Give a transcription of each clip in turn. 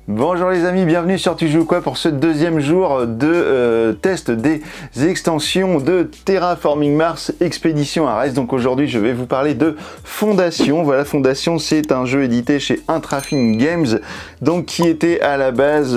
Bonjour les amis, bienvenue sur Tu joues quoi pour ce deuxième jour de test des extensions de Terraforming Mars Expedition Ares. Donc aujourd'hui je vais vous parler de Fondation. Voilà, Fondation c'est un jeu édité chez Intrafin Games, donc qui était à la base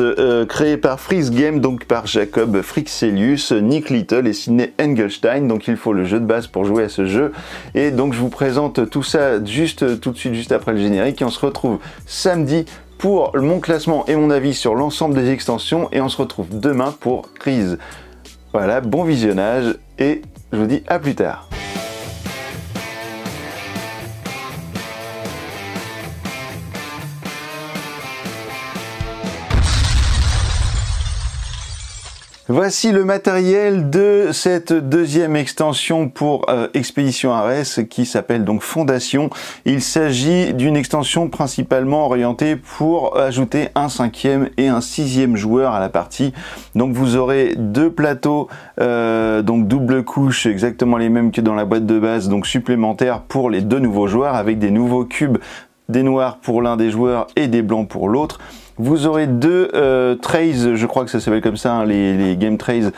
créé par Freeze Game, donc par Jacob Frixelius, Nick Little et Sidney Engelstein. Donc il faut le jeu de base pour jouer à ce jeu. Et donc je vous présente tout ça tout de suite juste après le générique et on se retrouve samedi pour mon classement et mon avis sur l'ensemble des extensions et on se retrouve demain pour Crise. Voilà, bon visionnage et je vous dis à plus tard. Voici le matériel de cette deuxième extension pour Expedition Ares qui s'appelle donc Fondation. Il s'agit d'une extension principalement orientée pour ajouter un 5e et un 6e joueur à la partie. Donc vous aurez deux plateaux, donc double couche, exactement les mêmes que dans la boîte de base, donc supplémentaires pour les deux nouveaux joueurs avec des nouveaux cubes, des noirs pour l'un des joueurs et des blancs pour l'autre. Vous aurez deux trays, je crois que ça s'appelle comme ça, hein, les game trays,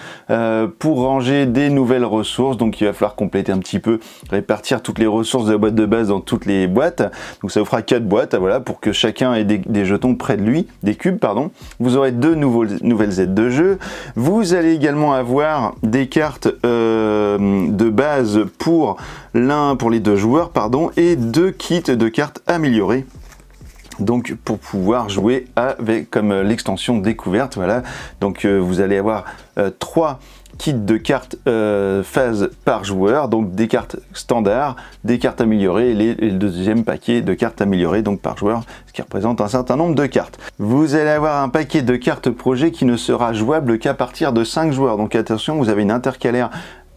pour ranger des nouvelles ressources. Donc il va falloir compléter un petit peu, répartir toutes les ressources de la boîte de base dans toutes les boîtes. Donc ça vous fera 4 boîtes, voilà, pour que chacun ait des jetons près de lui, des cubes, pardon. Vous aurez deux nouvelles aides de jeu. Vous allez également avoir des cartes de base pour les deux joueurs, pardon, et deux kits de cartes améliorées. Donc pour pouvoir jouer avec comme l'extension découverte, voilà. Donc vous allez avoir 3 kits de cartes phase par joueur, donc des cartes standards, des cartes améliorées et le deuxième paquet de cartes améliorées donc par joueur, ce qui représente un certain nombre de cartes. Vous allez avoir un paquet de cartes projet qui ne sera jouable qu'à partir de 5 joueurs. Donc attention, vous avez une intercalaire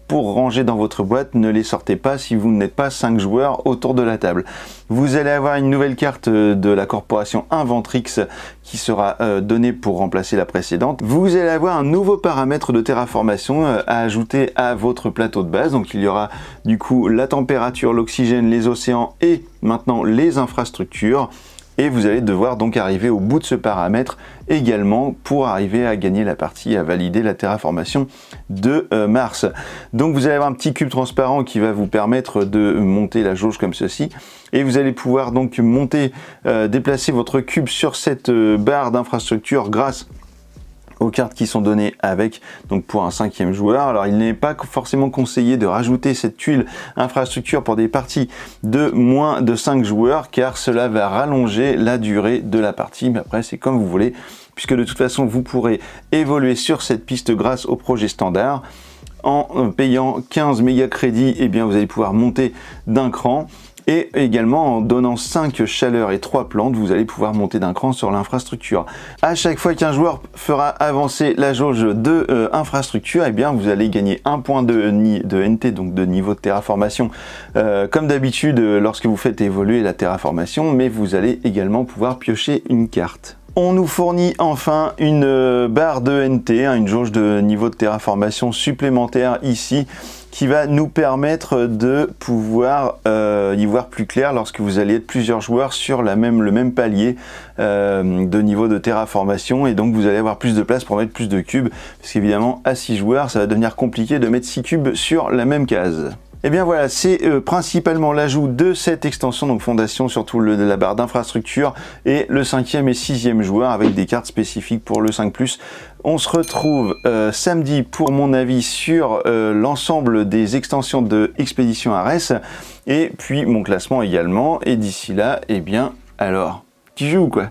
pour ranger dans votre boîte, ne les sortez pas si vous n'êtes pas 5 joueurs autour de la table. Vous allez avoir une nouvelle carte de la corporation Inventrix qui sera donnée pour remplacer la précédente. Vous allez avoir un nouveau paramètre de terraformation à ajouter à votre plateau de base. Donc il y aura du coup la température, l'oxygène, les océans et maintenant les infrastructures. Et vous allez devoir donc arriver au bout de ce paramètre également pour arriver à gagner la partie, à valider la terraformation de Mars. Donc vous allez avoir un petit cube transparent qui va vous permettre de monter la jauge comme ceci. Et vous allez pouvoir donc déplacer votre cube sur cette barre d'infrastructure grâce aux cartes qui sont données avec, donc pour un 5e joueur. Alors il n'est pas forcément conseillé de rajouter cette tuile infrastructure pour des parties de moins de 5 joueurs car cela va rallonger la durée de la partie, mais après c'est comme vous voulez, puisque de toute façon vous pourrez évoluer sur cette piste grâce au projet standard. En payant 15 méga crédits, et bien vous allez pouvoir monter d'un cran. Et également en donnant 5 chaleurs et 3 plantes, vous allez pouvoir monter d'un cran sur l'infrastructure. À chaque fois qu'un joueur fera avancer la jauge de infrastructure, et bien vous allez gagner un point de NT, donc de niveau de terraformation, comme d'habitude lorsque vous faites évoluer la terraformation, mais vous allez également pouvoir piocher une carte. On nous fournit enfin une barre de NT, une jauge de niveau de terraformation supplémentaire ici, qui va nous permettre de pouvoir y voir plus clair lorsque vous allez être plusieurs joueurs sur le même palier de niveau de terraformation, et donc vous allez avoir plus de place pour mettre plus de cubes, parce qu'évidemment à 6 joueurs ça va devenir compliqué de mettre 6 cubes sur la même case. Et bien voilà, c'est principalement l'ajout de cette extension, donc Fondation, surtout la barre d'infrastructure, et le 5e et 6e joueur avec des cartes spécifiques pour le 5+. On se retrouve samedi pour mon avis sur l'ensemble des extensions de Expedition Ares, et puis mon classement également, et d'ici là, et bien alors, tu joues ou quoi ?